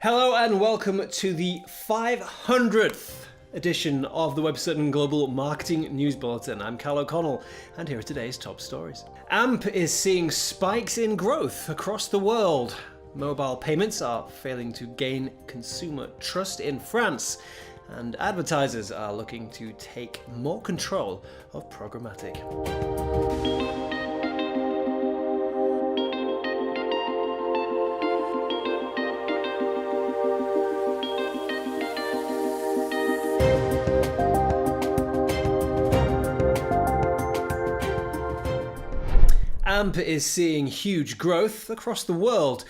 Hello and welcome to the 500th edition of the WebCertain Global Marketing News Bulletin. I'm Cal O'Connell and here are today's top stories. AMP is seeing spikes in growth across the world. Mobile payments are failing to gain consumer trust in France, and advertisers are looking to take more control of programmatic. AMP is seeing huge growth across the world.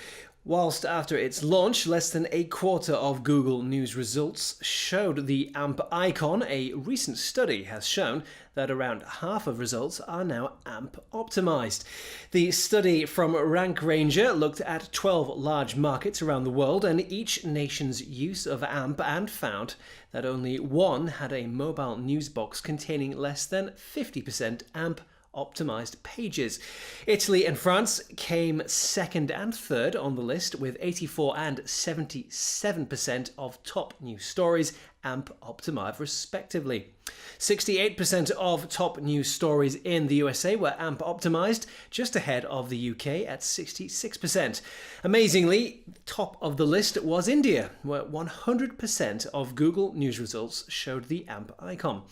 Whilst after its launch, less than a quarter of Google News results showed the AMP icon, a recent study has shown that around half of results are now AMP-optimised. The study from RankRanger looked at 12 large markets around the world and each nation's use of AMP and found that only one had a mobile news box containing less than 50% AMP-optimised pages. Italy and France came second and third on the list with 84 and 77% of top news stories AMP-optimised respectively. 68% of top news stories in the USA were AMP-optimised, just ahead of the UK at 66%. Amazingly, top of the list was India, where 100% of Google News results showed the AMP icon.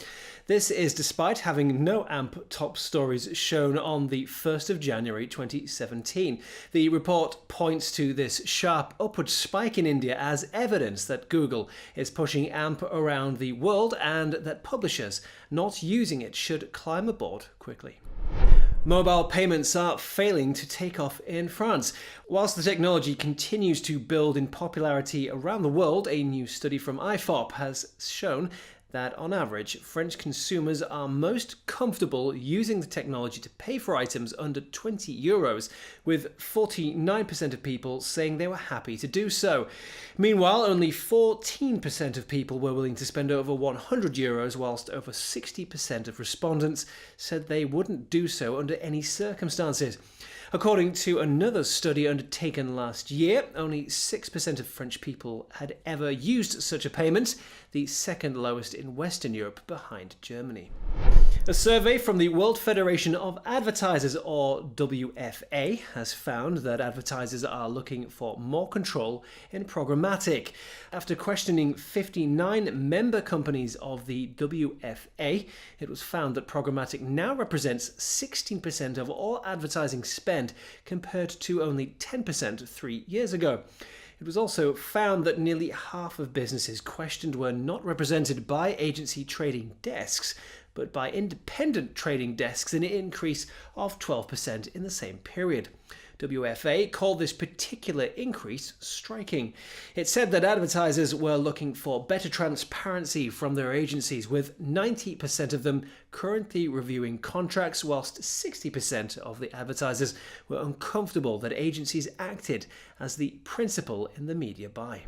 This is despite having no AMP top stories shown on the 1st of January 2017. The report points to this sharp upward spike in India as evidence that Google is pushing AMP around the world and that publishers not using it should climb aboard quickly. Mobile payments are failing to take off in France. Whilst the technology continues to build in popularity around the world, a new study from IFOP has shown that on average, French consumers are most comfortable using the technology to pay for items under €20, with 49% of people saying they were happy to do so. Meanwhile, only 14% of people were willing to spend over €100, whilst over 60% of respondents said they wouldn't do so under any circumstances. According to another study undertaken last year, only 6% of French people had ever used such a payment, the second lowest in Western Europe behind Germany. A survey from the World Federation of Advertisers, or WFA, has found that advertisers are looking for more control in programmatic. After questioning 59 member companies of the WFA, it was found that programmatic now represents 16% of all advertising spend, compared to only 10% 3 years ago. It was also found that nearly half of businesses questioned were not represented by agency trading desks, but by independent trading desks, an increase of 12% in the same period. WFA called this particular increase striking. It said that advertisers were looking for better transparency from their agencies, with 90% of them currently reviewing contracts, whilst 60% of the advertisers were uncomfortable that agencies acted as the principal in the media buy.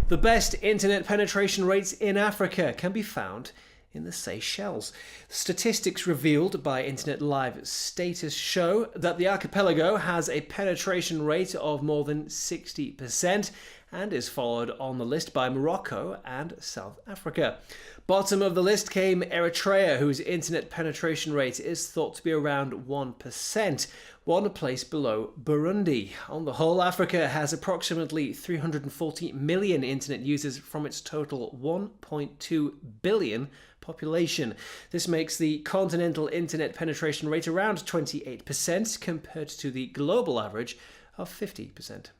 The best internet penetration rates in Africa can be found in the Seychelles. Statistics revealed by Internet Live Status show that the archipelago has a penetration rate of more than 60% and is followed on the list by Morocco and South Africa. Bottom of the list came Eritrea, whose internet penetration rate is thought to be around 1%, one place below Burundi. On the whole, Africa has approximately 340 million internet users from its total 1.2 billion population. This makes the continental internet penetration rate around 28% compared to the global average of 50%.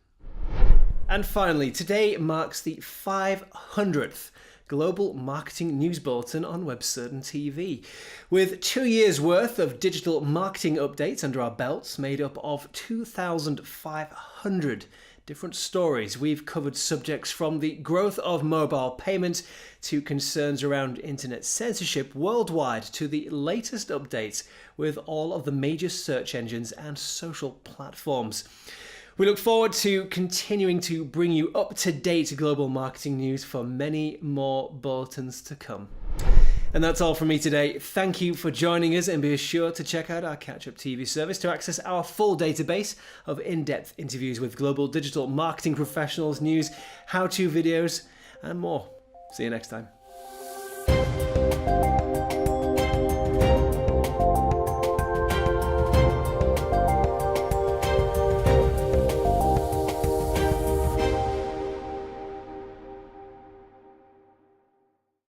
And finally, today marks the 500th Global Marketing News Bulletin on WebCertain TV. With 2 years worth of digital marketing updates under our belts, made up of 2,500 different stories, we've covered subjects from the growth of mobile payments to concerns around internet censorship worldwide to the latest updates with all of the major search engines and social platforms. We look forward to continuing to bring you up-to-date global marketing news for many more bulletins to come. And that's all from me today. Thank you for joining us, and be sure to check out our Catch-Up TV service to access our full database of in-depth interviews with global digital marketing professionals, news, how-to videos, and more. See you next time.